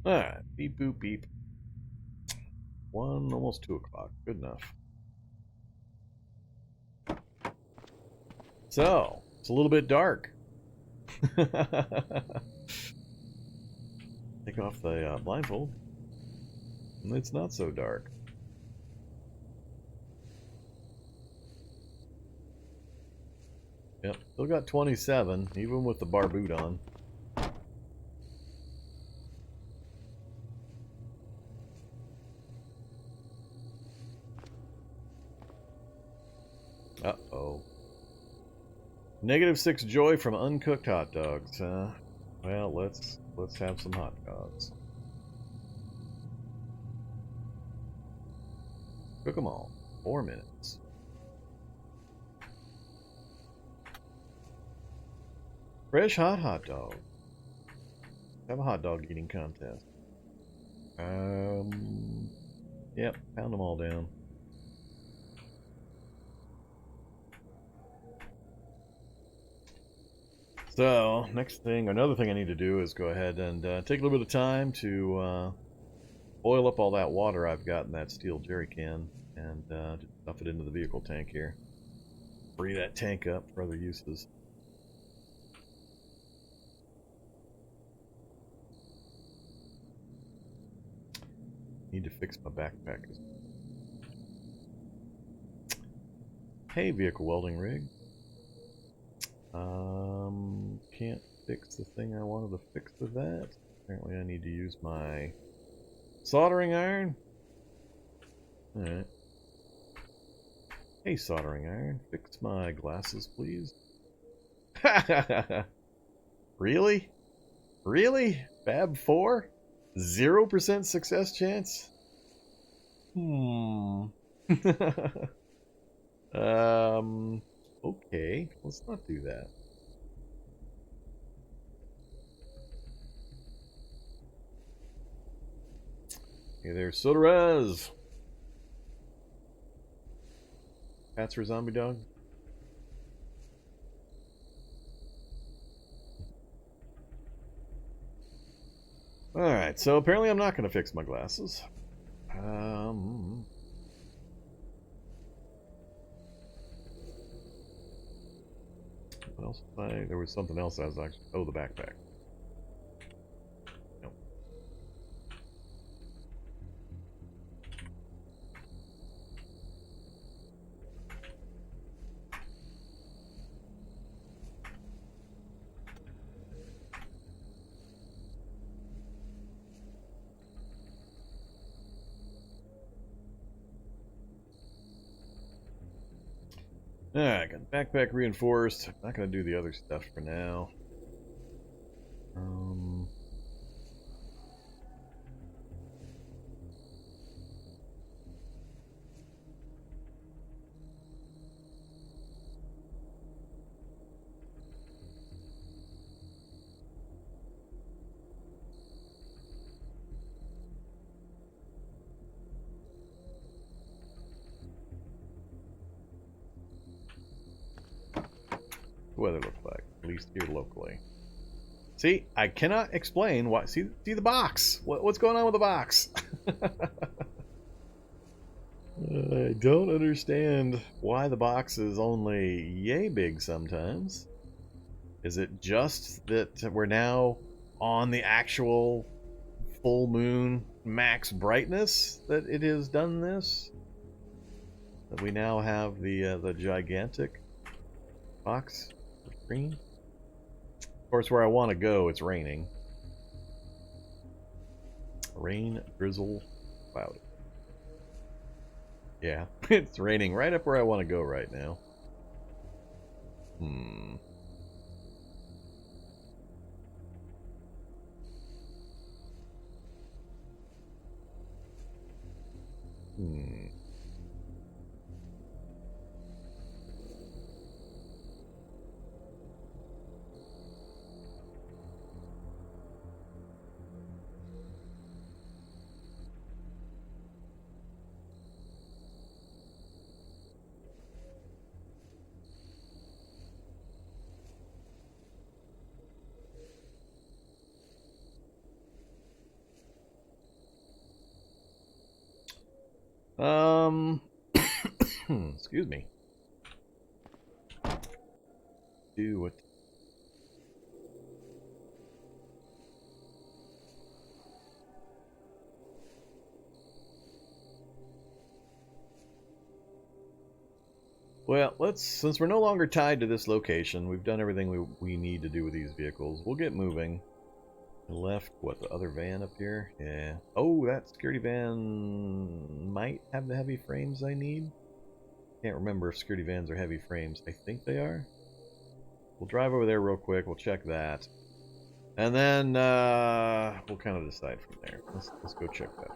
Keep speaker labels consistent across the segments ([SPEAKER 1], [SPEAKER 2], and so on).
[SPEAKER 1] Alright, beep boop beep. 1, almost 2 o'clock. Good enough. So, it's a little bit dark. Take off the blindfold. And it's not so dark. Yep, still got 27, even with the bar boot on. Uh-oh. -6 joy from uncooked hot dogs, huh? Well, let's have some hot dogs. Cook them all. 4 minutes. Fresh hot dog. Have a hot dog eating contest. Yep, pound them all down. So, another thing I need to do is go ahead and take a little bit of time to boil up all that water I've got in that steel jerry can and just stuff it into the vehicle tank here. Free that tank up for other uses. Need to fix my backpack. Hey, vehicle welding rig. Can't fix the thing I wanted to fix with that. Apparently I need to use my soldering iron. Alright. Hey, soldering iron, fix my glasses, please. Really? Really? Fab 4? 0% success chance? Okay, let's not do that. Hey there, Soderez! Pats for zombie dog? Alright, so apparently I'm not going to fix my glasses. What else? There was something else I was actually... Oh, the backpack. Nope. Alright, got the backpack reinforced. Not going to do the other stuff for now. The weather looks like, at least here locally. See, I cannot explain why. See the box. What's going on with the box? I don't understand why the box is only yay big sometimes. Is it just that we're now on the actual full moon max brightness that it has done this? That we now have the gigantic box screen? Of course, where I want to go, it's raining. Rain, drizzle, cloudy. Yeah, it's raining right up where I want to go right now. Hmm. Excuse me. Do what? Well, since we're no longer tied to this location, we've done everything we need to do with these vehicles. We'll get moving. Left, what, the other van up here? Yeah. Oh, that security van might have the heavy frames I need. Can't remember if security vans are heavy frames. I think they are. We'll drive over there real quick. We'll check that. And then we'll kind of decide from there. Let's go check that.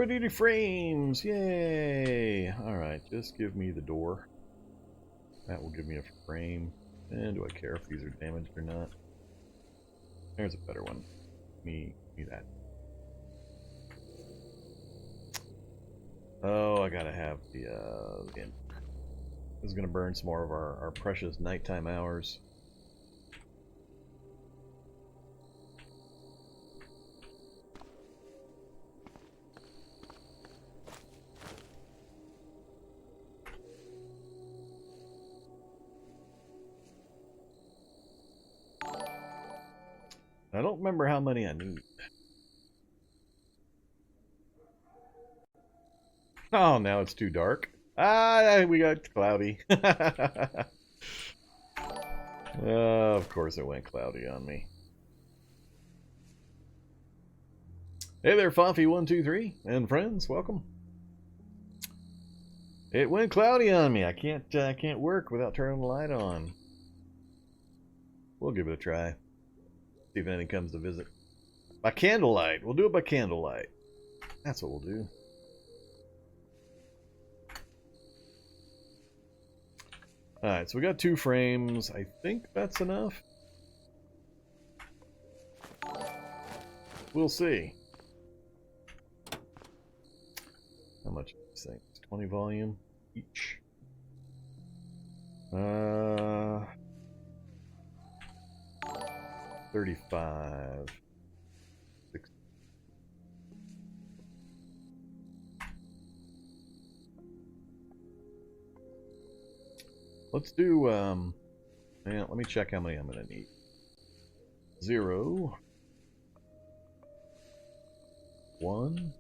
[SPEAKER 1] Heavy-duty frames! Yay! Alright, just give me the door. That will give me a frame. And do I care if these are damaged or not? There's a better one. Me that. Oh, I gotta have the this is gonna burn some more of our precious nighttime hours. I don't remember how many I need. Oh, now it's too dark. Ah, we got cloudy. Of course it went cloudy on me. Hey there, Foffy123 and friends, welcome. It went cloudy on me. I can't work without turning the light on. We'll give it a try. See if anything comes to visit. By candlelight. We'll do it by candlelight. That's what we'll do. Alright, so we got 2 frames. I think that's enough. We'll see. How much do these things? 20 volume each. 35. 60. Let's do, let me check how many I'm going to need. 0. 1.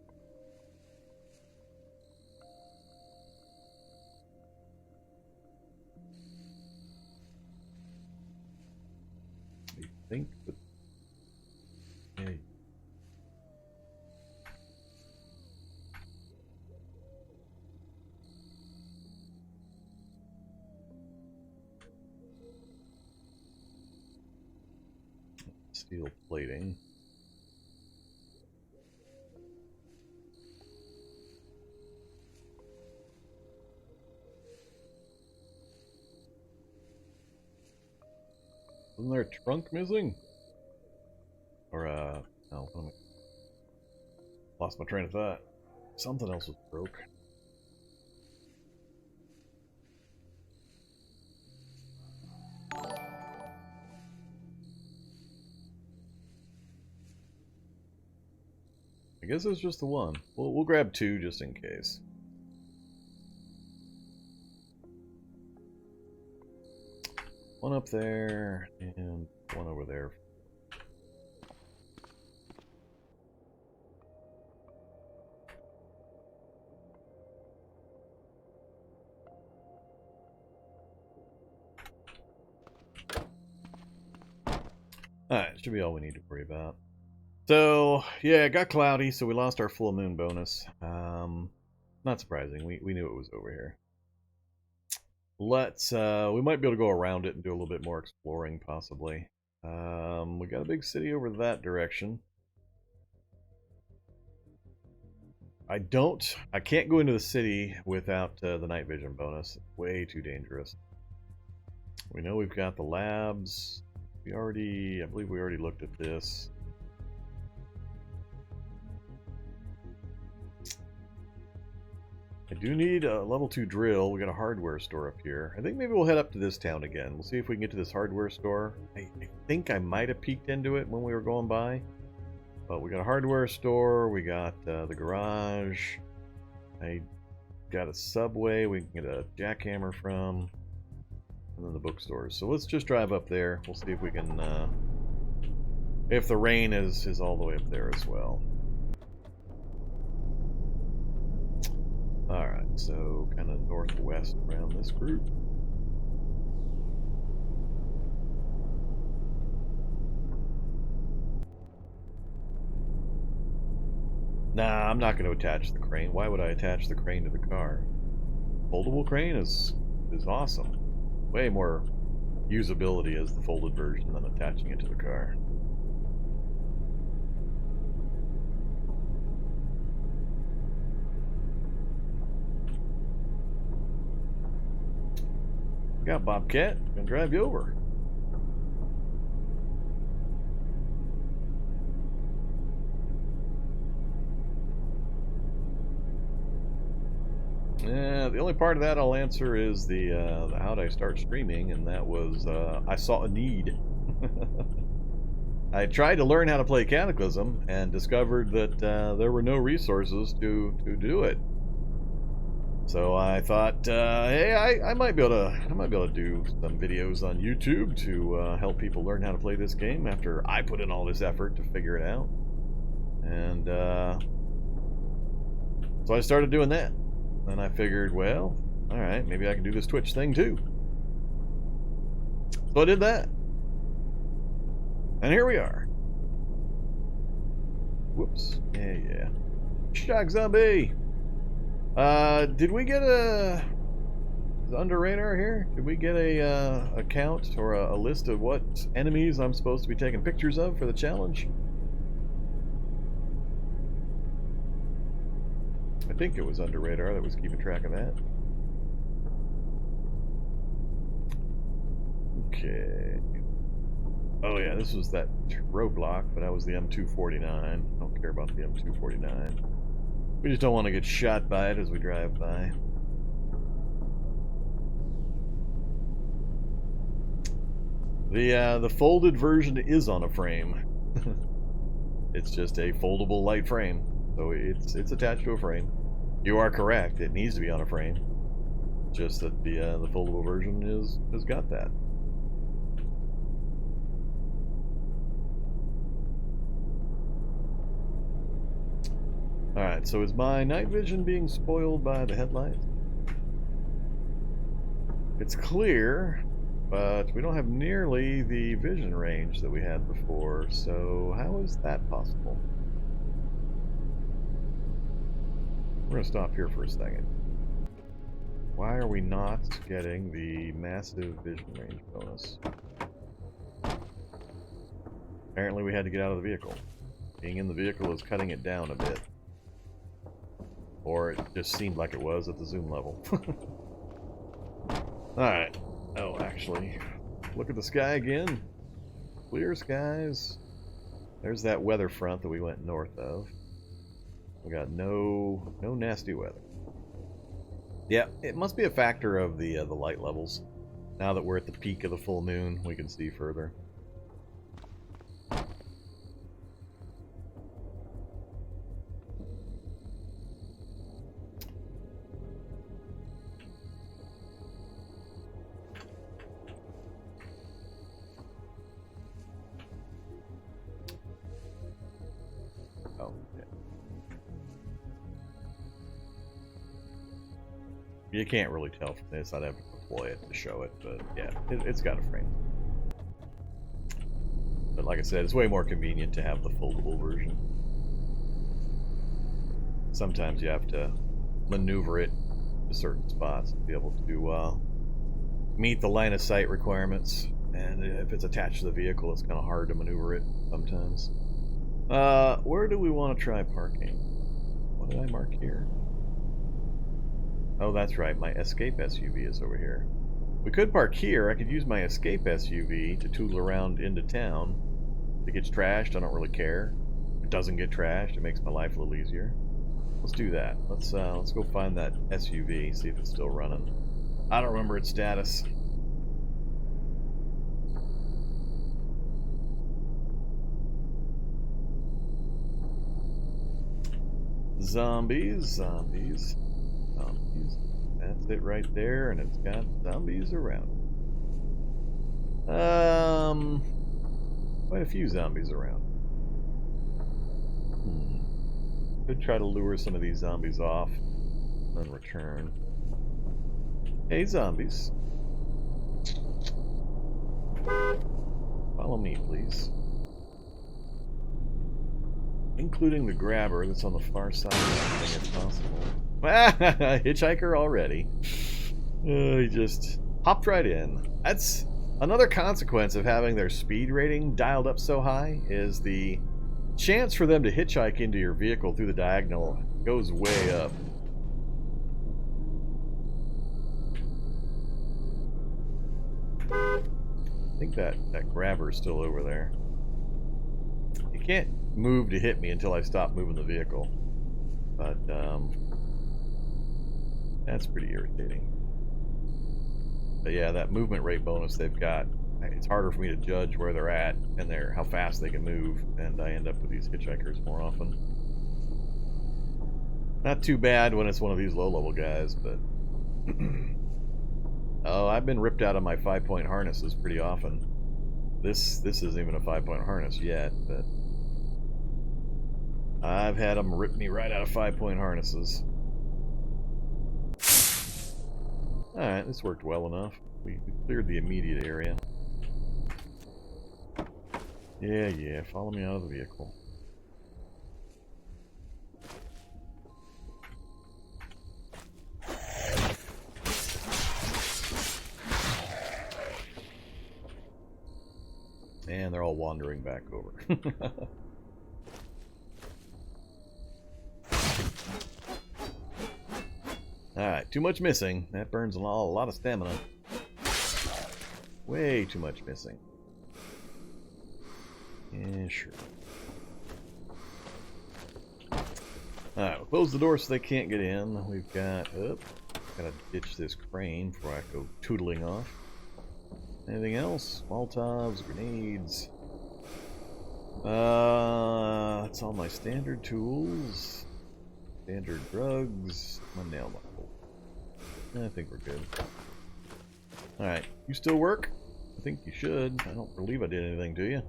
[SPEAKER 1] I think that, yeah. Steel plating. Isn't there a trunk missing? Or, no, lost my train of thought. Something else was broke. I guess it's just the one. We'll grab 2 just in case. One up there, and one over there. Alright, should be all we need to worry about. So, yeah, it got cloudy, so we lost our full moon bonus. Not surprising, we knew it was over here. Let's, we might be able to go around it and do a little bit more exploring, possibly. We got a big city over that direction. I can't go into the city without the night vision bonus. Way too dangerous. We know we've got the labs. I believe we already looked at this. I do need a level 2 drill. We got a hardware store up here. I think maybe we'll head up to this town again. We'll see if we can get to this hardware store. I think I might have peeked into it when we were going by. But we got a hardware store. We got the garage. I got a subway we can get a jackhammer from. And then the bookstores. So let's just drive up there. We'll see if we can... if the rain is all the way up there as well. Alright, so kind of northwest around this group. Nah, I'm not going to attach the crane. Why would I attach the crane to the car? Foldable crane is awesome. Way more usability as the folded version than attaching it to the car. Got Bobcat. Gonna drive you over. Yeah, the only part of that I'll answer is the how'd I start streaming, and that was I saw a need. I tried to learn how to play Cataclysm and discovered that there were no resources to do it. So I thought, hey, I might be able to do some videos on YouTube to help people learn how to play this game after I put in all this effort to figure it out. And so I started doing that. Then I figured, well, all right, maybe I can do this Twitch thing too. So I did that. And here we are. Whoops. Yeah. Shock zombie! Did we get under radar here? Did we get a count or a list of what enemies I'm supposed to be taking pictures of for the challenge? I think it was under radar that was keeping track of that. Okay. Oh yeah, this was that roadblock, but that was the M249. I don't care about the M249. We just don't want to get shot by it as we drive by. The folded version is on a frame. It's just a foldable light frame, so it's attached to a frame. You are correct; it needs to be on a frame. Just that the foldable version has got that. Alright, so is my night vision being spoiled by the headlights? It's clear, but we don't have nearly the vision range that we had before, so how is that possible? We're going to stop here for a second. Why are we not getting the massive vision range bonus? Apparently we had to get out of the vehicle. Being in the vehicle is cutting it down a bit. Or it just seemed like it was at the zoom level. Alright. Oh, actually, look at the sky again. Clear skies. There's that weather front that we went north of. We got no nasty weather. Yeah, it must be a factor of the light levels. Now that we're at the peak of the full moon, we can see further. You can't really tell from this. I'd have to deploy it to show it, but yeah, it's got a frame. But like I said, it's way more convenient to have the foldable version. Sometimes you have to maneuver it to certain spots to be able to meet the line of sight requirements. And if it's attached to the vehicle, it's kind of hard to maneuver it sometimes. Where do we want to try parking? What did I mark here? Oh, that's right. My escape SUV is over here. We could park here. I could use my escape SUV to tootle around into town. If it gets trashed, I don't really care. If it doesn't get trashed, it makes my life a little easier. Let's do that. Let's go find that SUV, see if it's still running. I don't remember its status. Zombies, zombies, zombies. That's it right there, and it's got zombies around. Quite a few zombies around. Could try to lure some of these zombies off, and then return. Hey, zombies. Follow me, please. Including the grabber that's on the far side of that thing if possible. Hitchhiker already. He just hopped right in. That's another consequence of having their speed rating dialed up so high, is the chance for them to hitchhike into your vehicle through the diagonal goes way up. I think that grabber is still over there. You can't move to hit me until I stop moving the vehicle. But, that's pretty irritating. But yeah, that movement rate bonus they've got, it's harder for me to judge where they're at and how fast they can move, and I end up with these hitchhikers more often. Not too bad when it's one of these low-level guys, but... Oh, I've been ripped out of my 5-point harnesses pretty often. This isn't even a 5-point harness yet, but... I've had them rip me right out of 5-point harnesses. Alright, this worked well enough. We cleared the immediate area. Yeah, follow me out of the vehicle. And they're all wandering back over. Alright, too much missing. That burns a lot of stamina. Way too much missing. Yeah, sure. Alright, we'll close the door so they can't get in. We've got... Oh, gotta ditch this crane before I go tootling off. Anything else? Molotovs, grenades. That's all my standard tools. Standard drugs. My nail knuckle. I think we're good. Alright, you still work? I think you should. I don't believe I did anything to you.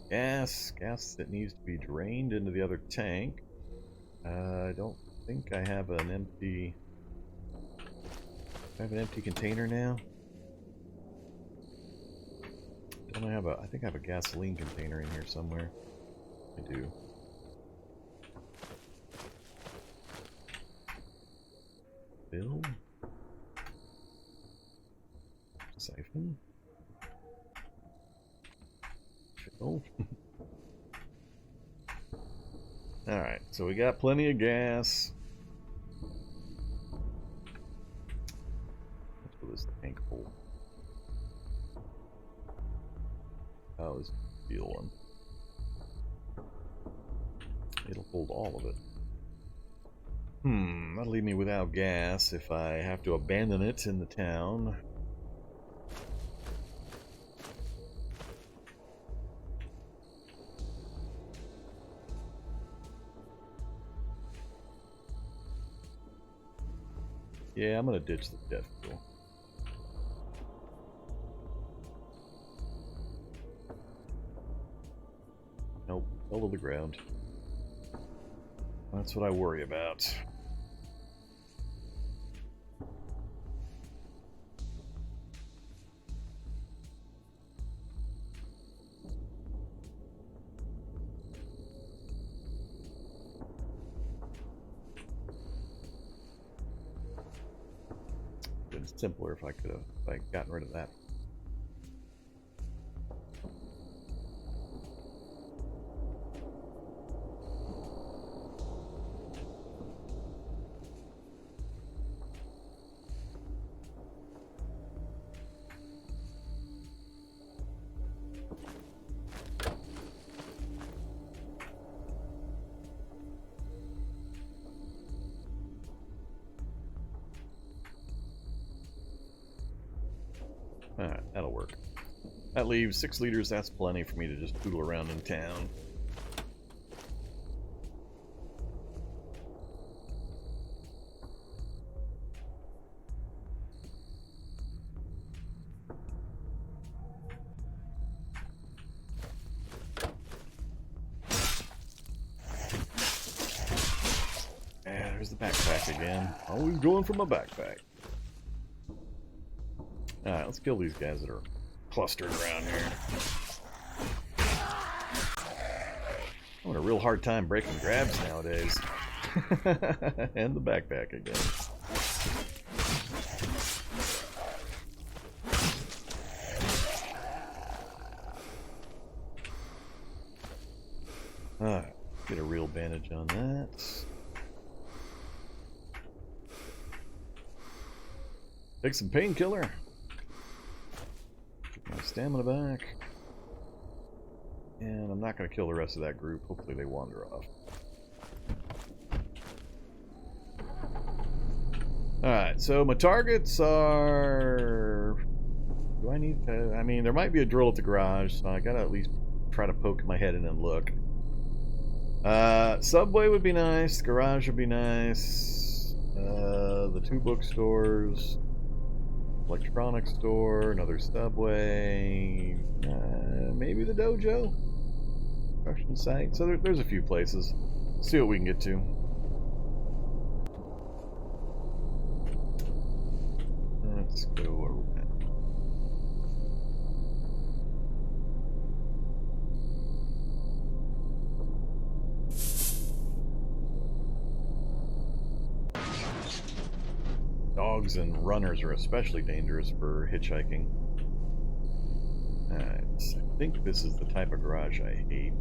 [SPEAKER 1] Gas that needs to be drained into the other tank. I don't think I have an empty... Do I have an empty container now? Don't I have I think I have a gasoline container in here somewhere. I do. Fill. Siphon. Fill. Alright, so we got plenty of gas. Let's put this tank full. Oh, this is the steel one. It'll hold all of it. That'll leave me without gas if I have to abandon it in the town. Yeah, I'm gonna ditch the jet fuel. Nope, fell to the ground. That's what I worry about. Been simpler if I could have gotten rid of that Alright, that'll work. That leaves 6 liters. That's plenty for me to just poodle around in town. And there's the backpack again. Always going for my backpack. Alright, let's kill these guys that are clustered around here. I'm having a real hard time breaking grabs nowadays. And the backpack again. Alright, get a real bandage on that. Take some painkiller. Get my stamina back. And I'm not going to kill the rest of that group. Hopefully they wander off. Alright, so my targets are... Do I need to... I mean, there might be a drill at the garage, so I gotta at least try to poke my head in and look. Subway would be nice. Garage would be nice. The 2 bookstores. Electronics store. Another Subway. Maybe the dojo. Construction site. So there's a few places. Let's see what we can get to. Let's go where we're at. Dogs and runners are especially dangerous for hitchhiking. Alright, I think this is the type of garage I hate.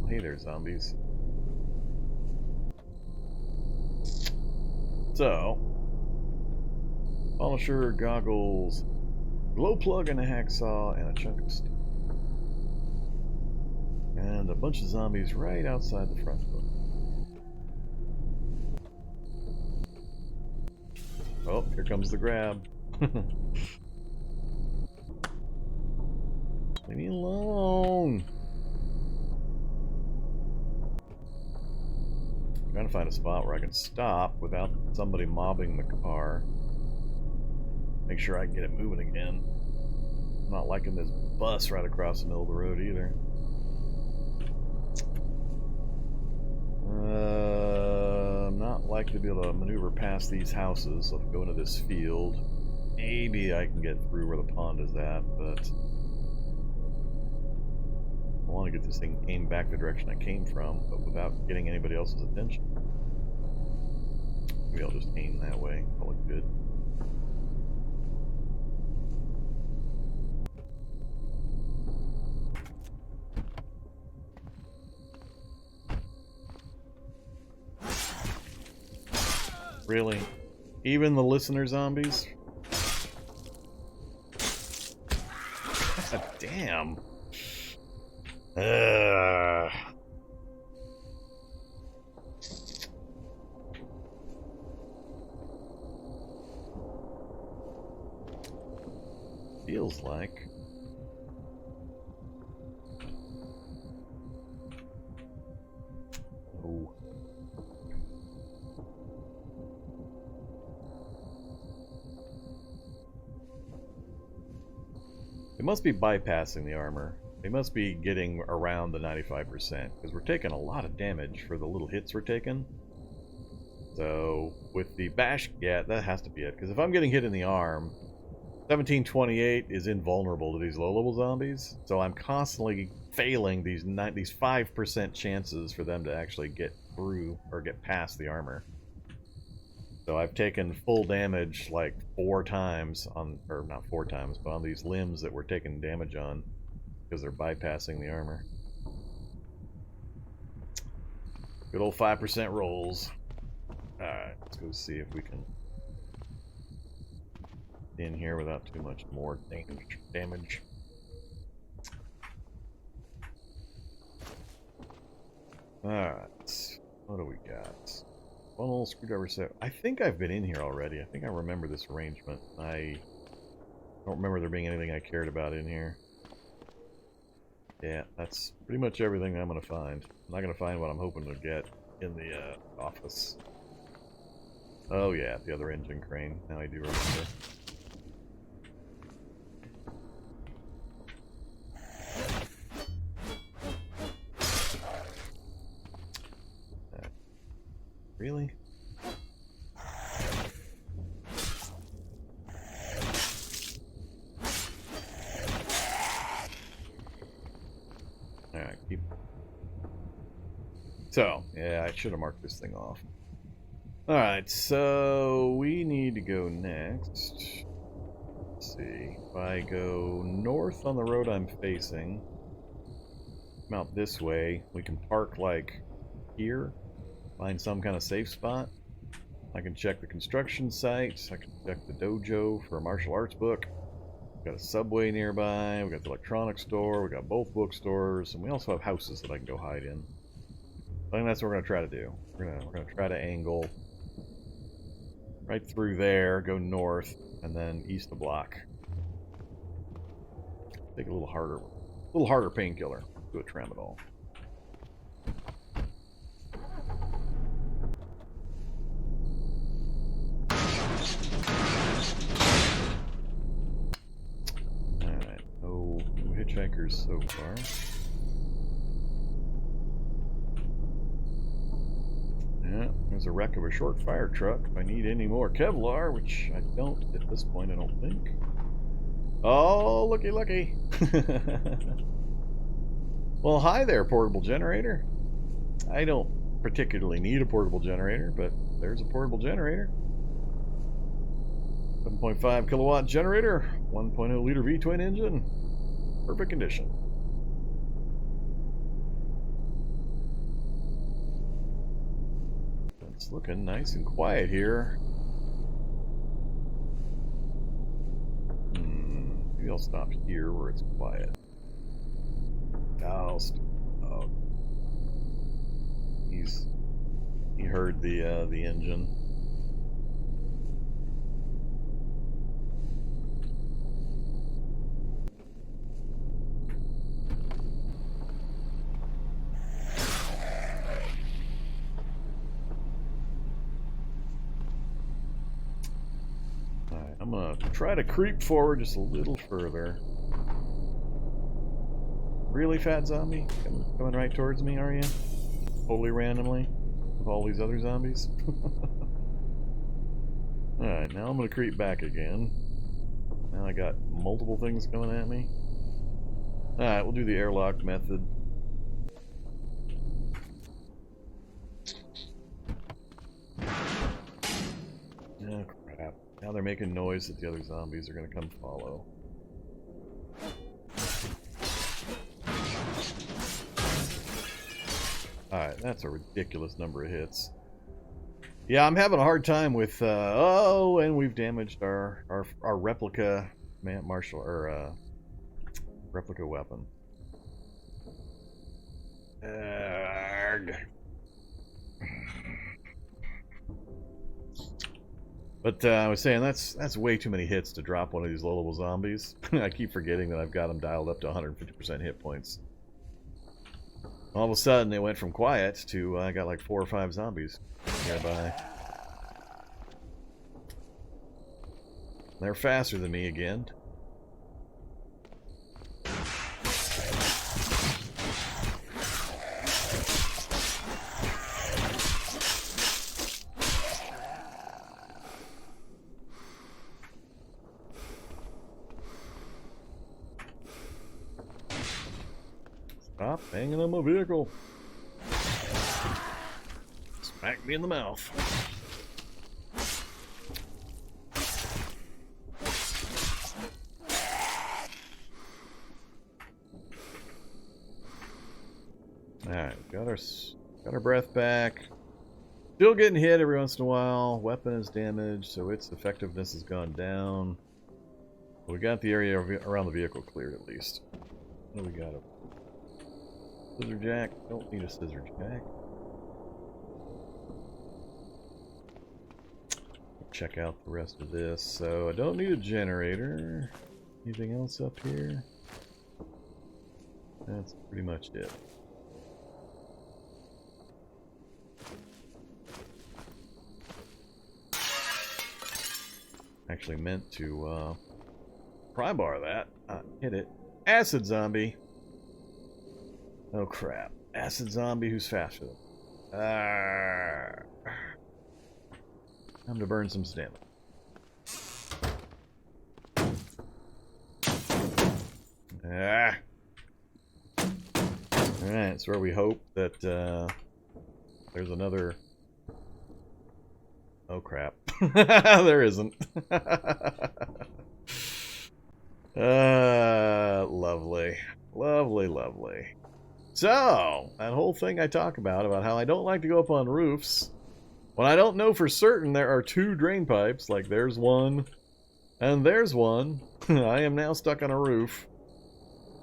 [SPEAKER 1] Hey there, zombies. So, polisher, goggles, glow plug and a hacksaw, and a chunk of steel. And a bunch of zombies right outside the front door. Oh, here comes the grab. Leave me alone. I'm trying to find a spot where I can stop without somebody mobbing the car. Make sure I can get it moving again. I'm not liking this bus right across the middle of the road either. I'm not likely to be able to maneuver past these houses, so if I go into this field, maybe I can get through where the pond is at, but I want to get this thing aimed back the direction I came from, but without getting anybody else's attention. Maybe I'll just aim that way. That'll look good. Really? Even the listener zombies? God damn. Feels like. Oh. They must be bypassing the armor. They must be getting around the 95%, because we're taking a lot of damage for the little hits we're taking. So, with the bash, yeah, that has to be it. Because if I'm getting hit in the arm, 1728 is invulnerable to these low-level zombies. So I'm constantly failing these 5% chances for them to actually get through, or get past the armor. So I've taken full damage like 4 times on, or not 4 times, but on these limbs that we're taking damage on because they're bypassing the armor. Good old 5% rolls. Alright, let's go see if we can get in here without too much more damage. Alright, what do we got? One little screwdriver set. I think I've been in here already. I think I remember this arrangement. I don't remember there being anything I cared about in here. Yeah, that's pretty much everything I'm going to find. I'm not going to find what I'm hoping to get in the office. Oh yeah, the other engine crane. Now I do remember. Really? Alright, keep... So, yeah, I should have marked this thing off. Alright, so we need to go next. Let's see. If I go north on the road I'm facing, come out this way, we can park like here, find some kind of safe spot. I can check the construction site, I can check the dojo for a martial arts book. We've got a subway nearby, we've got the electronics store, we've got both bookstores, and we also have houses that I can go hide in. I think that's what we're going to try to do. We're gonna try to angle right through there, go north, and then east a block. Take a little harder painkiller. Do a tramadol. Alright, no hitchhikers so far. Yeah, there's a wreck of a short fire truck. If I need any more Kevlar, which I don't at this point, I don't think. Oh, looky. Well, hi there, portable generator. I don't particularly need a portable generator, but there's a portable generator. 7.5 kilowatt generator, 1.0 liter V-twin engine. Perfect condition. It's looking nice and quiet here. Maybe I'll stop here where it's quiet. Oh, he heard the engine. Alright, I'm gonna try to creep forward just a little further. Really, fat zombie? Coming right towards me, are you? Totally randomly? With all these other zombies? Alright, now I'm gonna creep back again. Now I got multiple things coming at me. Alright, we'll do the airlock method. Oh crap. Now they're making noise that the other zombies are gonna come follow. Alright, that's a ridiculous number of hits. Yeah, I'm having a hard time with, oh, and we've damaged our replica replica weapon. But I was saying, that's way too many hits to drop one of these low-level zombies. I keep forgetting that I've got them dialed up to 150% hit points. All of a sudden, it went from quiet to I got like 4 or 5 zombies nearby. They're faster than me again. Stop banging on my vehicle. Smack me in the mouth. Alright, got our breath back. Still getting hit every once in a while. Weapon is damaged, so its effectiveness has gone down. We got the area around the vehicle cleared at least. What do we got? Scissor jack. Don't need a scissor jack. Check out the rest of this. So I don't need a generator. Anything else up here? That's pretty much it. Actually meant to pry bar that. Hit it. Acid zombie. Oh crap. Acid zombie who's faster than time to burn some stamina. Alright, it's where we hope that there's another... Oh crap. There isn't. Lovely. Lovely, lovely. So, that whole thing I talk about how I don't like to go up on roofs, when I don't know for certain there are 2 drain pipes, like there's one, and there's one, I am now stuck on a roof,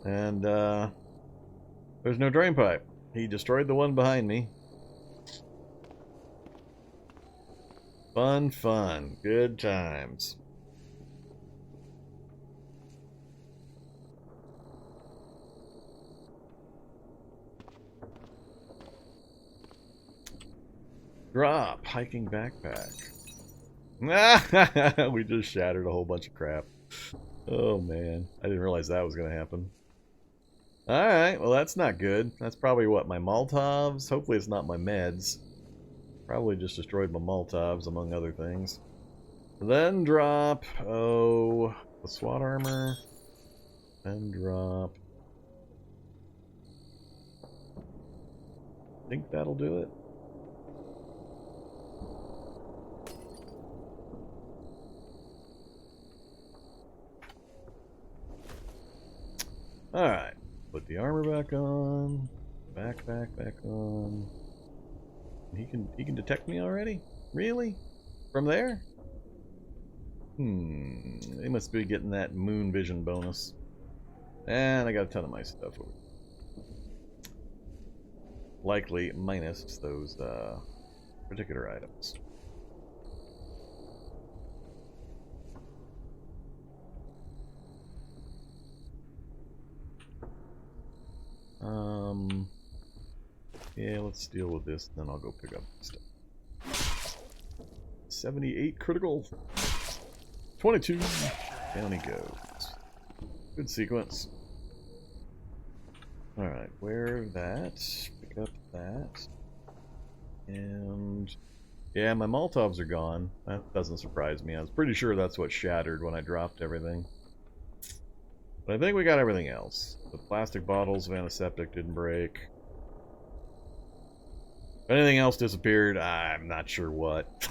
[SPEAKER 1] and there's no drain pipe. He destroyed the one behind me. Fun, fun. Good times. Drop. Hiking backpack. We just shattered a whole bunch of crap. Oh, man. I didn't realize that was going to happen. Alright, well that's not good. That's probably what, my Molotovs? Hopefully it's not my meds. Probably just destroyed my Molotovs, among other things. Then drop, the SWAT armor. Then drop... I think that'll do it. Alright. Put the armor back on. Backpack back on. He can detect me already? Really? From there? They must be getting that moon vision bonus. And I got a ton of my stuff over. Likely minus those particular items. Yeah, let's deal with this, then I'll go pick up stuff. 78 critical. 22. Down he goes. Good sequence. Alright, wear that. Pick up that. And... yeah, my Molotovs are gone. That doesn't surprise me. I was pretty sure that's what shattered when I dropped everything. But I think we got everything else. The plastic bottles of antiseptic didn't break. If anything else disappeared, I'm not sure what.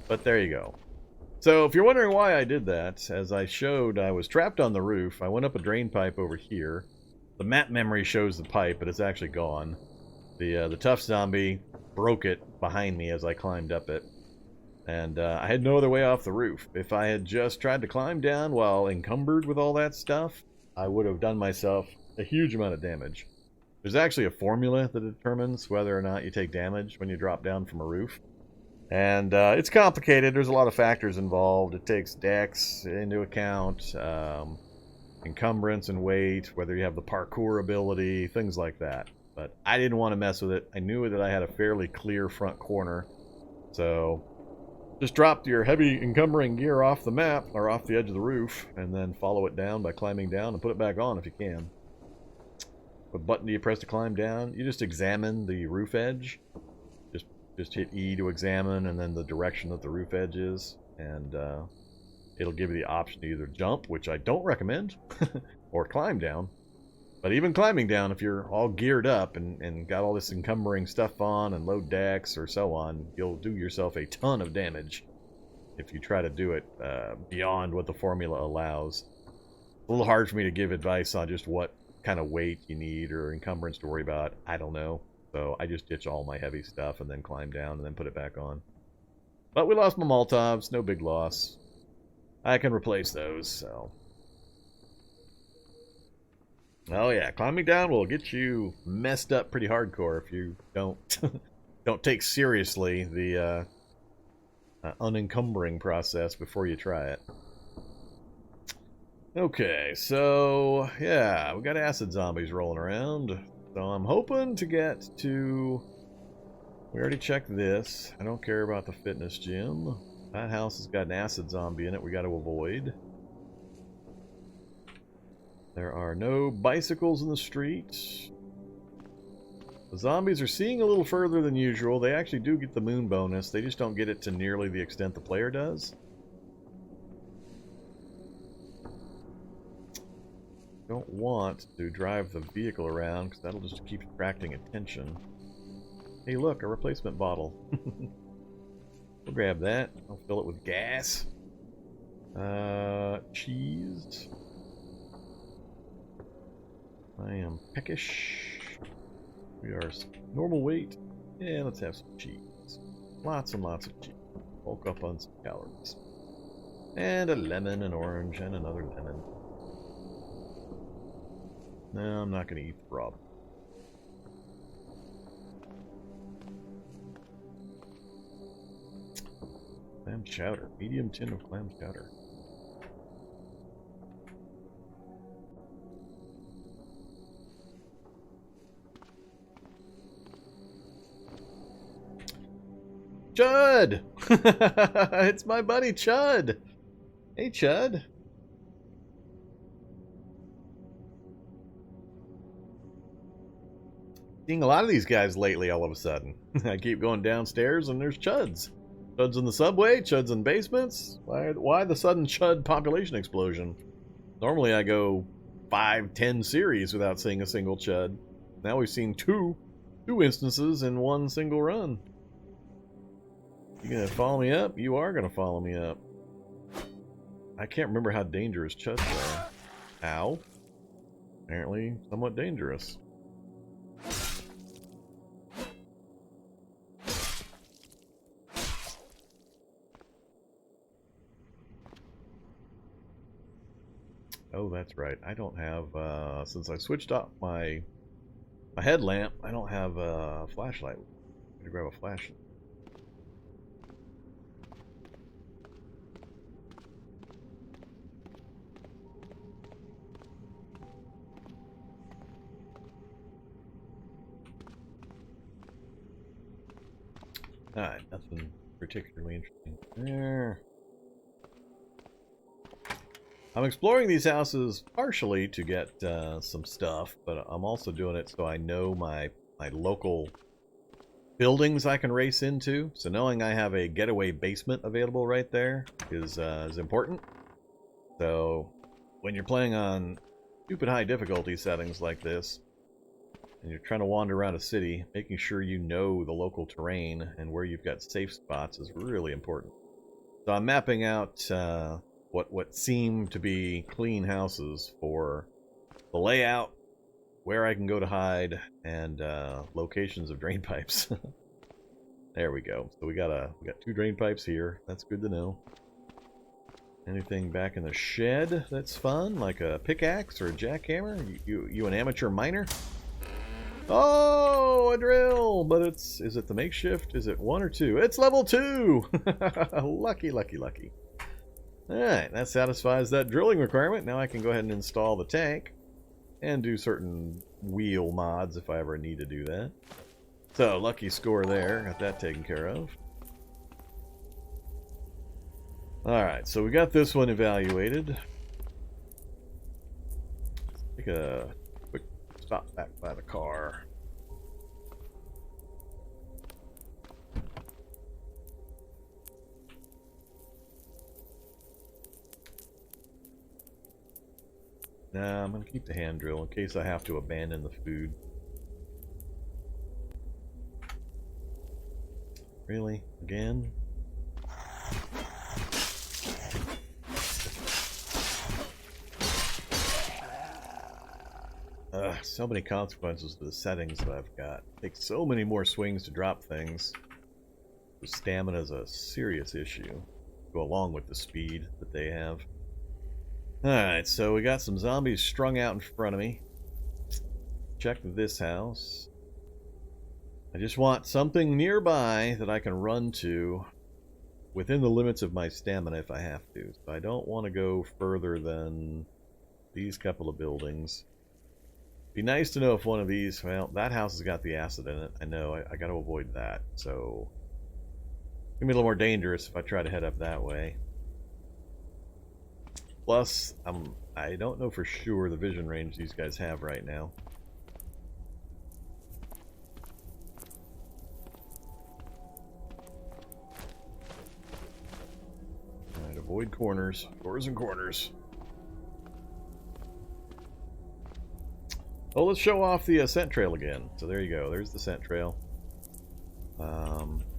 [SPEAKER 1] But there you go. So if you're wondering why I did that, as I showed, I was trapped on the roof. I went up a drain pipe over here. The map memory shows the pipe, but it's actually gone. The tough zombie broke it behind me as I climbed up it. And I had no other way off the roof. If I had just tried to climb down while encumbered with all that stuff, I would have done myself a huge amount of damage. There's actually a formula that determines whether or not you take damage when you drop down from a roof. And it's complicated. There's a lot of factors involved. It takes dex into account, encumbrance and weight, whether you have the parkour ability, things like that. But I didn't want to mess with it. I knew that I had a fairly clear front corner. So just drop your heavy encumbering gear off the map, or off the edge of the roof, and then follow it down by climbing down and put it back on if you can. What button do you press to climb down? You just examine the roof edge. Just hit E to examine, and then the direction that the roof edge is, and it'll give you the option to either jump, which I don't recommend, or climb down. But even climbing down, if you're all geared up and got all this encumbering stuff on and load decks or so on, you'll do yourself a ton of damage if you try to do it beyond what the formula allows. It's a little hard for me to give advice on just what kind of weight you need or encumbrance to worry about. I don't know. So I just ditch all my heavy stuff and then climb down and then put it back on. But we lost my Molotovs, no big loss. I can replace those, so. Oh yeah, climbing down will get you messed up pretty hardcore if you don't don't take seriously the unencumbering process before you try it. Okay, so yeah, we got acid zombies rolling around. So I'm hoping to get to... We already checked this. I don't care about the fitness gym. That house has got an acid zombie in it we got to avoid. There are no bicycles in the street. The zombies are seeing a little further than usual. They actually do get the moon bonus. They just don't get it to nearly the extent the player does. Don't want to drive the vehicle around because that'll just keep attracting attention. Hey look, a replacement bottle. We'll grab that. I'll fill it with gas. Cheese. I am peckish. We are normal weight. Yeah, let's have some cheese. Lots and lots of cheese. Bulk up on some calories. And a lemon, an orange, and another lemon. No, I'm not going to eat the raw. Clam chowder. Medium tin of clam chowder. Chud! It's my buddy Chud! Hey Chud! Seeing a lot of these guys lately all of a sudden. I keep going downstairs and there's Chuds. Chuds in the subway, Chuds in basements. Why the sudden Chud population explosion? Normally I go 5-10 series without seeing a single Chud. Now we've seen two instances in one single run. You gonna follow me up? You are gonna follow me up. I can't remember how dangerous Chuds are. Ow. Apparently somewhat dangerous. Oh, that's right. I don't have, since I switched off my headlamp, I don't have a flashlight. I'm gonna grab a flashlight. Alright, nothing particularly interesting there. I'm exploring these houses partially to get some stuff, but I'm also doing it so I know my local buildings I can race into. So knowing I have a getaway basement available right there is important. So when you're playing on stupid high difficulty settings like this, and you're trying to wander around a city, making sure you know the local terrain and where you've got safe spots is really important. So I'm mapping out what seem to be clean houses for the layout, where I can go to hide, and locations of drain pipes. There we go. So we got 2 drain pipes here. That's good to know. Anything back in the shed that's fun, like a pickaxe or a jackhammer? You an amateur miner? Oh, a drill! But is it the makeshift? Is it 1 or 2? It's level 2! Lucky, lucky, lucky. Alright, that satisfies that drilling requirement. Now I can go ahead and install the tank and do certain wheel mods if I ever need to do that. So, lucky score there. Got that taken care of. Alright, so we got this one evaluated. Take a quick stop back by the car. Nah, I'm going to keep the hand drill in case I have to abandon the food. Really? Again? So many consequences to the settings that I've got. It takes so many more swings to drop things. The stamina is a serious issue. Go along with the speed that they have. Alright, so we got some zombies strung out in front of me. Check this house. I just want something nearby that I can run to within the limits of my stamina if I have to. So I don't want to go further than these couple of buildings. Be nice to know if one of these, well, that house has got the acid in it. I know, I got to avoid that. So, it's going to be a little more dangerous if I try to head up that way. Plus, I don't know for sure the vision range these guys have right now. Alright, avoid corners. Doors and corners. Oh, let's show off the scent trail again. So there you go. There's the scent trail.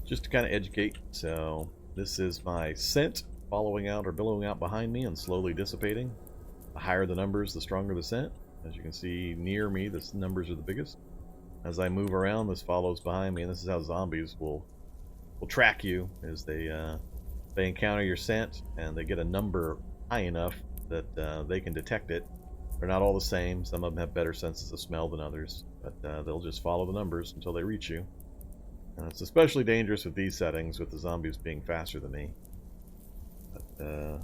[SPEAKER 1] Just to kind of educate. So this is my scent following out or billowing out behind me and slowly dissipating. The higher the numbers, the stronger the scent. As you can see near me, the numbers are the biggest. As I move around, this follows behind me, and this is how zombies will track you. Is they encounter your scent and they get a number high enough that they can detect it. They're not all the same. Some of them have better senses of smell than others, but they'll just follow the numbers until they reach you. And it's especially dangerous with these settings, with the zombies being faster than me. But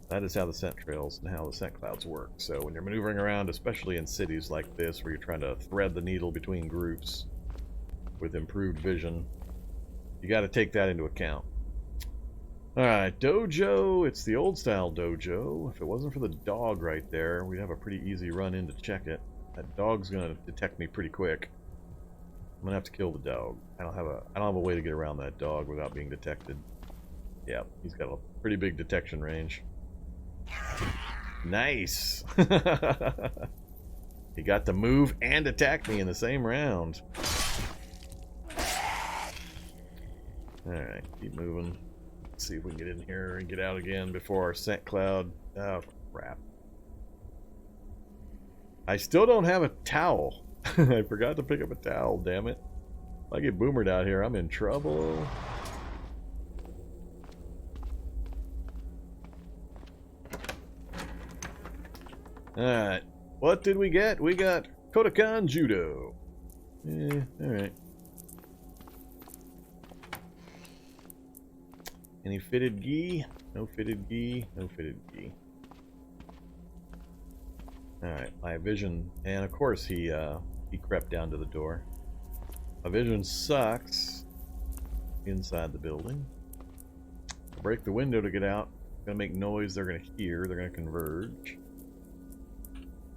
[SPEAKER 1] that is how the scent trails and how the scent clouds work. So when you're maneuvering around, especially in cities like this, where you're trying to thread the needle between groups with improved vision, you got to take that into account. Alright, dojo. It's the old style dojo. If it wasn't for the dog right there, we'd have a pretty easy run in to check it. That dog's gonna detect me pretty quick. I'm gonna have to kill the dog. I don't have a way to get around that dog without being detected. Yeah, he's got a pretty big detection range. Nice! He got to move and attack me in the same round. Alright, keep moving. Let's see if we can get in here and get out again before our scent cloud. Oh, crap. I still don't have a towel. I forgot to pick up a towel, damn it. If I get boomered out here, I'm in trouble. Alright. What did we get? We got Kodokan Judo. Alright. Any fitted gi? No fitted gi. No fitted gi. Alright, my vision, and of course he crept down to the door. My vision sucks inside the building. Break the window to get out. Gonna make noise they're gonna hear. They're gonna converge.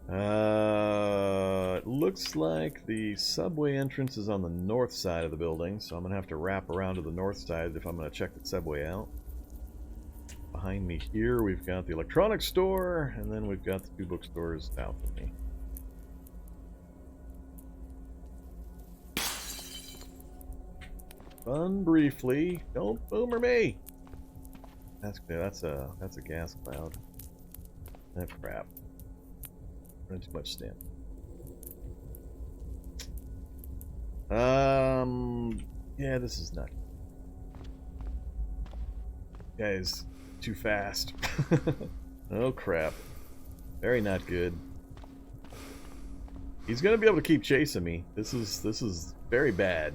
[SPEAKER 1] It looks like the subway entrance is on the north side of the building, so I'm gonna have to wrap around to the north side if I'm gonna check the subway out. Behind me here, we've got the electronics store, and then we've got the two bookstores south of me. Fun briefly. Don't boomer me. That's good. That's a gas cloud. Oh crap. Running too much stamp. Yeah, this is not. Guys, too fast. Oh crap. Very not good. He's gonna be able to keep chasing me. This is very bad.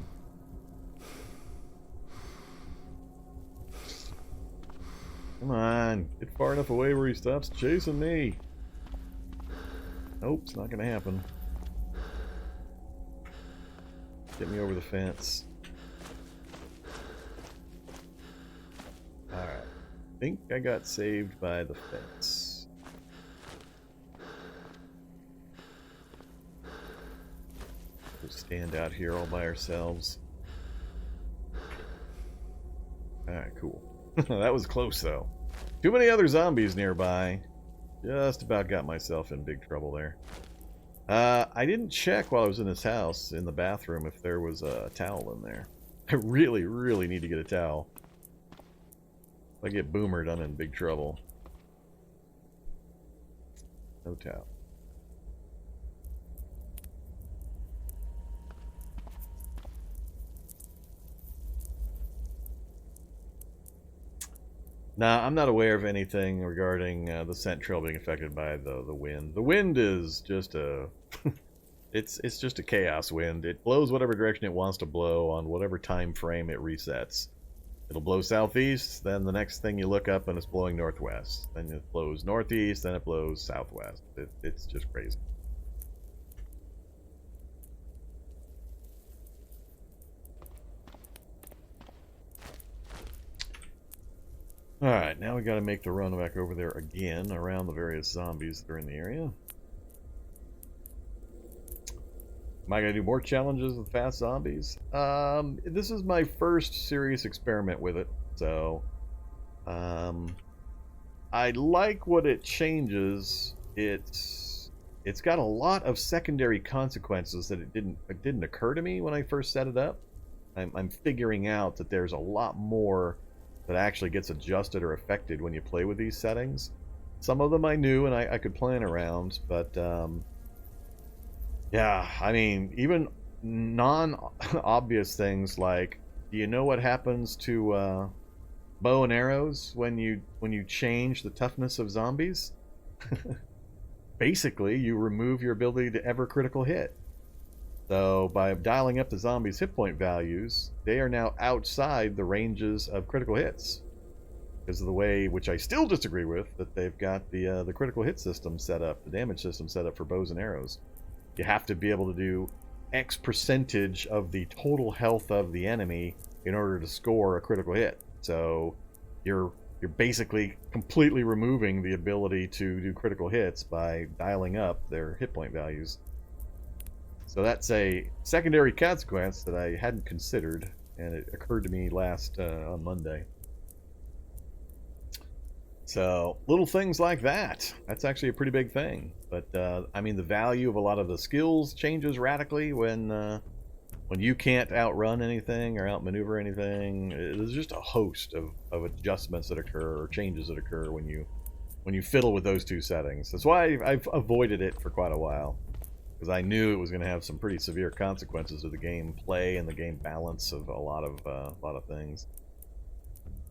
[SPEAKER 1] Come on, get far enough away where he stops chasing me. Nope, it's not gonna happen. Get me over the fence. Alright. I think I got saved by the fence. We'll stand out here all by ourselves. Alright, cool. That was close though. Too many other zombies nearby. Just about got myself in big trouble there. I didn't check while I was in this house, in the bathroom, if there was a towel in there. I really, really need to get a towel. If I get boomered, I'm in big trouble. No towel. Now, I'm not aware of anything regarding the scent trail being affected by the wind. The wind is just a... it's just a chaos wind. It blows whatever direction it wants to blow on whatever time frame it resets. It'll blow southeast, then the next thing you look up and it's blowing northwest. Then it blows northeast, then it blows southwest. It's just crazy. Alright, now we gotta make the run back over there again around the various zombies that are in the area. Am I gonna do more challenges with fast zombies? This is my first serious experiment with it, so I like what it changes. It's got a lot of secondary consequences that it didn't occur to me when I first set it up. I'm figuring out that there's a lot more that actually gets adjusted or affected when you play with these settings. Some of them I knew and I could plan around, but yeah, I mean, even non-obvious things like, do you know what happens to bow and arrows when you change the toughness of zombies? Basically, you remove your ability to ever critical hit. So by dialing up the zombies' hit point values, they are now outside the ranges of critical hits. Because of the way, which I still disagree with, that they've got the critical hit system set up, the damage system set up for bows and arrows. You have to be able to do X percentage of the total health of the enemy in order to score a critical hit. So you're basically completely removing the ability to do critical hits by dialing up their hit point values. So that's a secondary consequence that I hadn't considered, and it occurred to me last on Monday. So little things like that. That's actually a pretty big thing. But I mean, the value of a lot of the skills changes radically when you can't outrun anything or outmaneuver anything. There's just a host of adjustments that occur or changes that occur when you fiddle with those two settings. That's why I've avoided it for quite a while, because I knew it was going to have some pretty severe consequences to the game play and the game balance of a lot of things.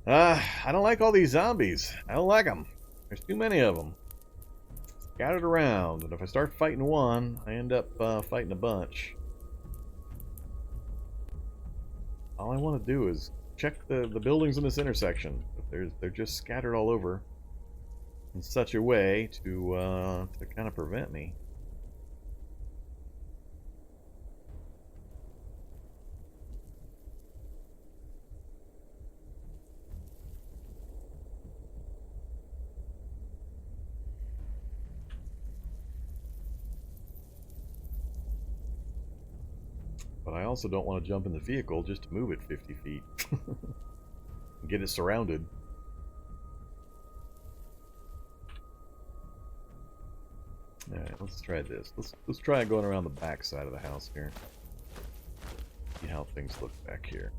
[SPEAKER 1] I don't like all these zombies. I don't like them. There's too many of them scattered around, and if I start fighting one, I end up fighting a bunch. All I want to do is check the buildings in this intersection. They're just scattered all over in such a way to kind of prevent me. But I also don't want to jump in the vehicle just to move it 50 feet. And get it surrounded. Alright, let's try this. Let's try going around the back side of the house here. See how things look back here.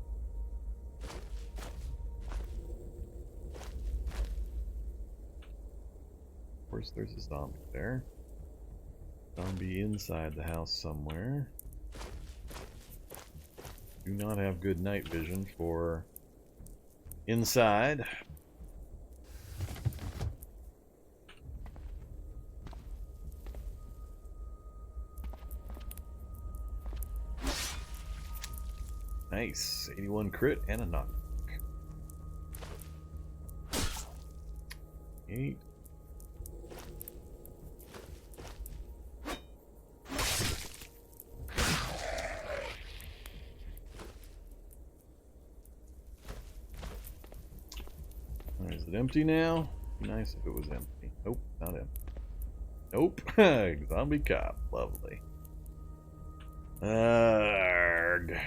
[SPEAKER 1] Of course, there's a zombie there. Zombie inside the house somewhere. Do not have good night vision for inside. Nice. 81 crit and a knock. 8. Is it empty now? Nice if it was empty. Nope, not empty. Nope. Zombie cop. Lovely. Arrgh.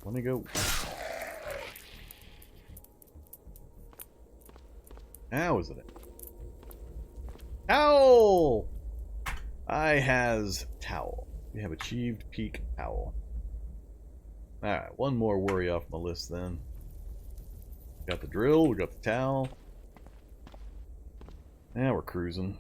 [SPEAKER 1] Let me go. How is it? Towel! I has towel. We have achieved peak towel. Alright, one more worry off my list then. Got the drill, we got the towel. Now we're cruising.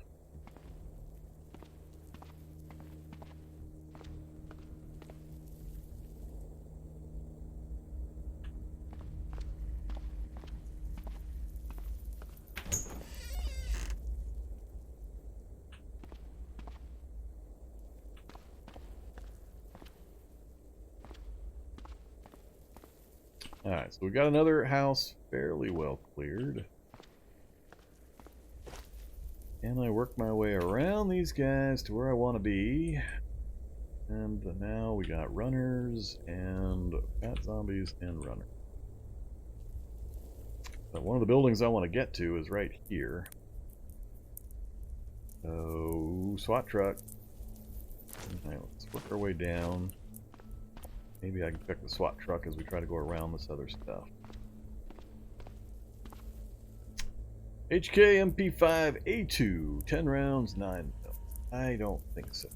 [SPEAKER 1] Alright, so we got another house fairly well cleared. And I work my way around these guys to where I want to be. And now we got runners and fat zombies and runners. But one of the buildings I want to get to is right here. So, SWAT truck. Alright, let's work our way down. Maybe I can pick the SWAT truck as we try to go around this other stuff. HK MP5A2, 10 rounds, 9 mil. I don't think so.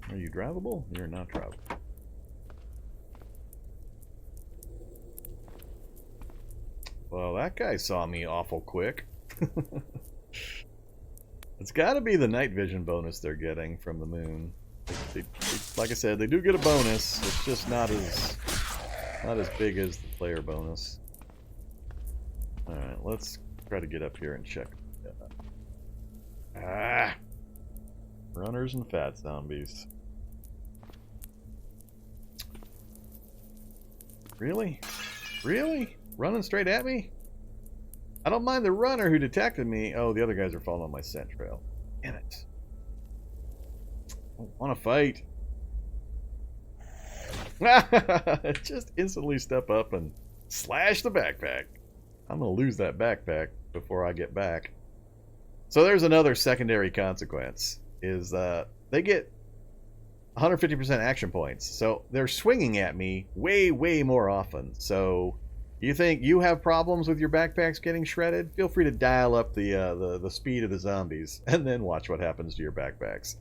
[SPEAKER 1] Are you drivable? You're not drivable. Well, that guy saw me awful quick. It's got to be the night vision bonus they're getting from the moon. Like I said, they do get a bonus. It's just not as big as the player bonus. All right, let's try to get up here and check. Runners and fat zombies. Really? Really? Running straight at me? I don't mind the runner who detected me. Oh, the other guys are following my scent trail. Damn it. I don't want to fight. Just instantly step up and slash the backpack. I'm going to lose that backpack before I get back. So there's another secondary consequence. Is they get 150% action points. So they're swinging at me way, way more often. So you think you have problems with your backpacks getting shredded? Feel free to dial up the speed of the zombies and then watch what happens to your backpacks.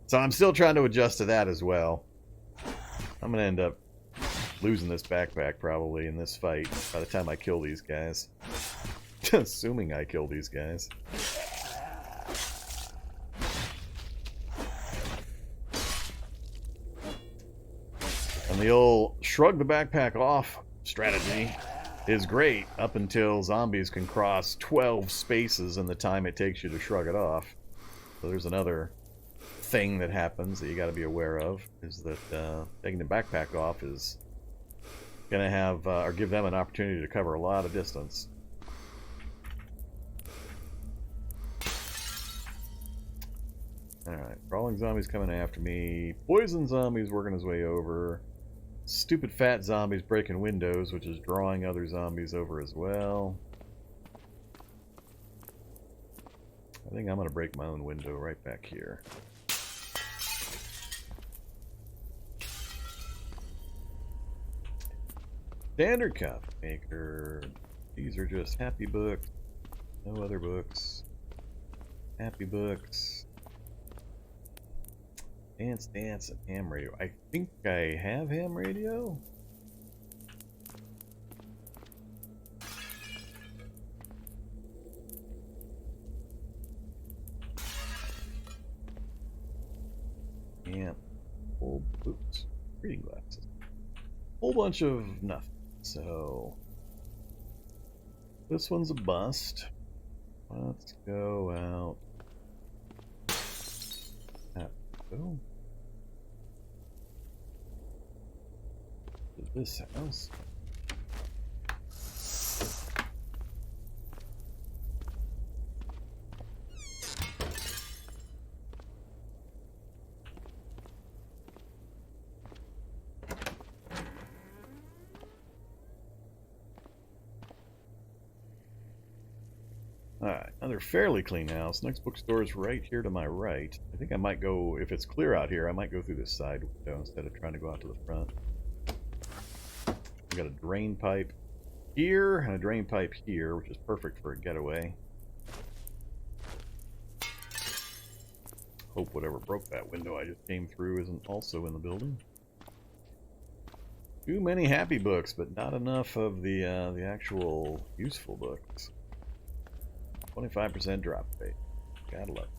[SPEAKER 1] So I'm still trying to adjust to that as well. I'm going to end up losing this backpack probably in this fight by the time I kill these guys. Assuming I kill these guys. And the old shrug the backpack off strategy is great up until zombies can cross 12 spaces in the time it takes you to shrug it off. So there's another thing that happens that you got to be aware of, is that taking the backpack off is going to have or give them an opportunity to cover a lot of distance. Alright, crawling zombies coming after me. Poison zombies working his way over. Stupid fat zombies breaking windows, which is drawing other zombies over as well. I think I'm going to break my own window right back here. Standard copy maker. These are just happy books. No other books. Happy books. Dance, dance, and ham radio. I think I have ham radio. And old boots. Reading glasses. Whole bunch of nothing. So this one's a bust. Let's go out. Go. This house. Alright, another fairly clean house. Next bookstore is right here to my right. I think I might go, if it's clear out here, I might go through this side window instead of trying to go out to the front. We got a drain pipe here and a drain pipe here, which is perfect for a getaway. Hope whatever broke that window I just came through isn't also in the building. Too many happy books, but not enough of the actual useful books. 25% drop rate. Gotta love it.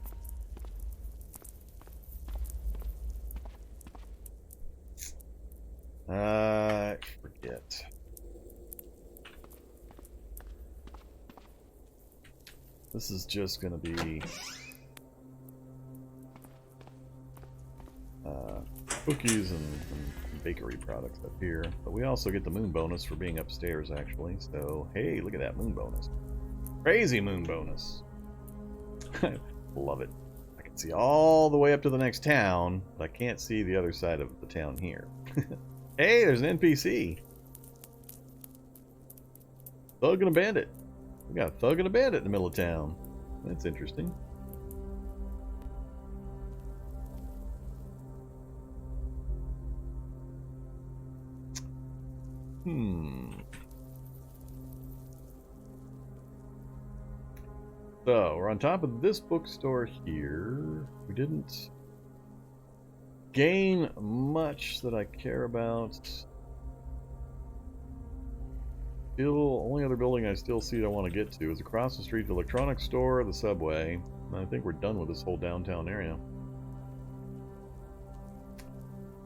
[SPEAKER 1] Forget. This is just gonna be cookies and bakery products up here. But we also get the moon bonus for being upstairs, actually. So, hey, look at that moon bonus. Crazy moon bonus. Love it. I can see all the way up to the next town, but I can't see the other side of the town here. Hey, there's an NPC. Thug and a bandit. We got a thug and a bandit in the middle of town. That's interesting. So, we're on top of this bookstore here. We didn't gain much that I care about. Still, only other building I still see that I want to get to is across the street, the electronics store, the subway. And I think we're done with this whole downtown area.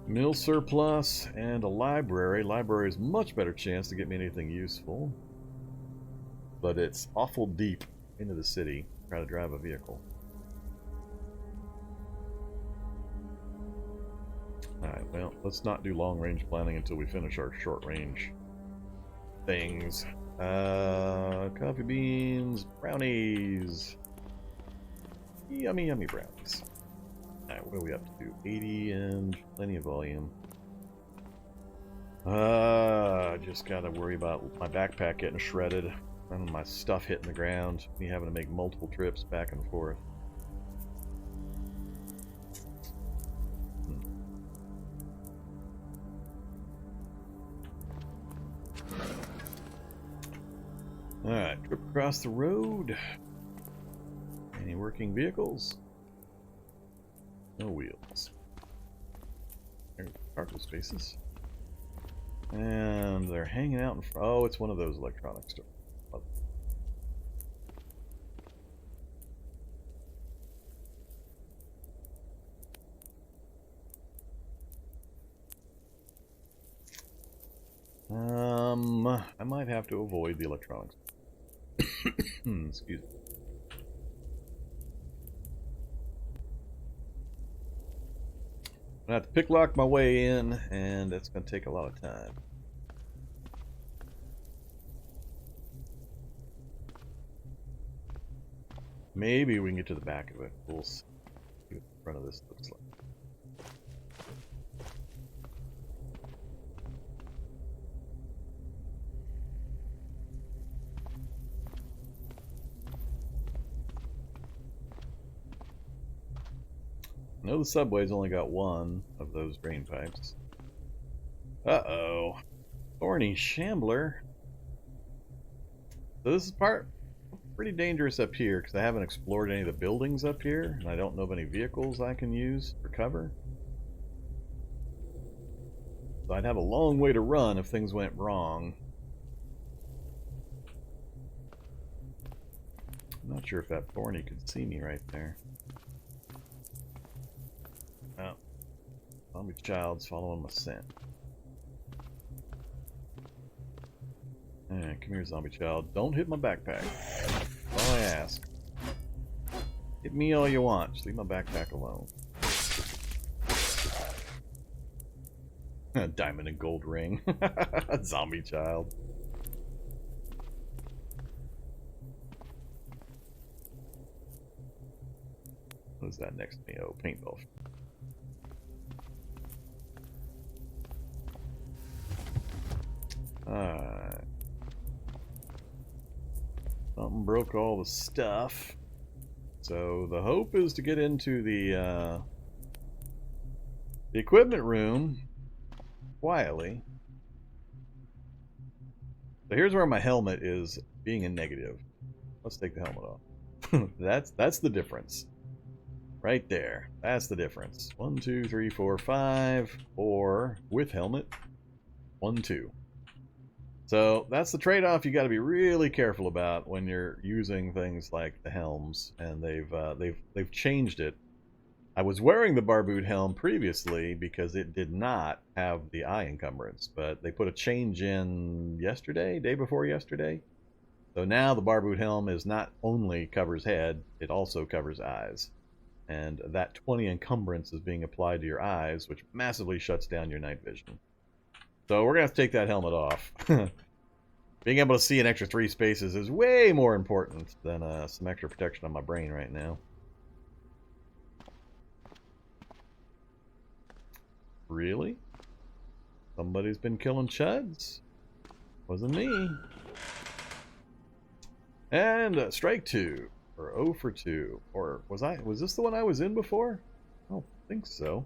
[SPEAKER 1] Mill surplus and a library. Library is much better chance to get me anything useful. But it's awful deep into the city. Try to drive a vehicle. Alright, well, let's not do long-range planning until we finish our short-range things. Coffee beans, brownies. Yummy, yummy brownies. Alright, what are we up to? 80 and plenty of volume. I just gotta worry about my backpack getting shredded and my stuff hitting the ground. Me having to make multiple trips back and forth. Alright, trip across the road. Any working vehicles? No wheels. There's cargo spaces. And they're hanging out in front. Oh, it's one of those electronic stores. I might have to avoid the electronics. Excuse me. I'm gonna have to picklock my way in, and that's gonna take a lot of time. Maybe we can get to the back of it. We'll see what the front of this looks like. I know the subway's only got one of those drain pipes. Uh-oh. Thorny Shambler. So this is pretty dangerous up here because I haven't explored any of the buildings up here, and I don't know of any vehicles I can use for cover. So I'd have a long way to run if things went wrong. I'm not sure if that Thorny could see me right there. Oh. Zombie child's following my scent. Alright, come here, zombie child. Don't hit my backpack. That's all I ask. Hit me all you want. Just leave my backpack alone. Diamond and gold ring. Zombie child. What is that next to me? Oh, paintball. Alright. Something broke all the stuff. So the hope is to get into the equipment room quietly. So here's where my helmet is being a negative. Let's take the helmet off. That's the difference. Right there. That's the difference. 1, 2, 3, 4, 5. Or with helmet. 1, 2. So that's the trade-off you got to be really careful about when you're using things like the helms, and they've changed it. I was wearing the Barboot helm previously because it did not have the eye encumbrance, but they put a change in yesterday, day before yesterday. So now the Barboot helm is not only covers head, it also covers eyes. And that 20 encumbrance is being applied to your eyes, which massively shuts down your night vision. So we're going to have to take that helmet off. Being able to see an extra 3 spaces is way more important than some extra protection on my brain right now. Really? Somebody's been killing chuds? Wasn't me. And strike 2. Or 0 for 2. Or was this the one I was in before? I don't think so.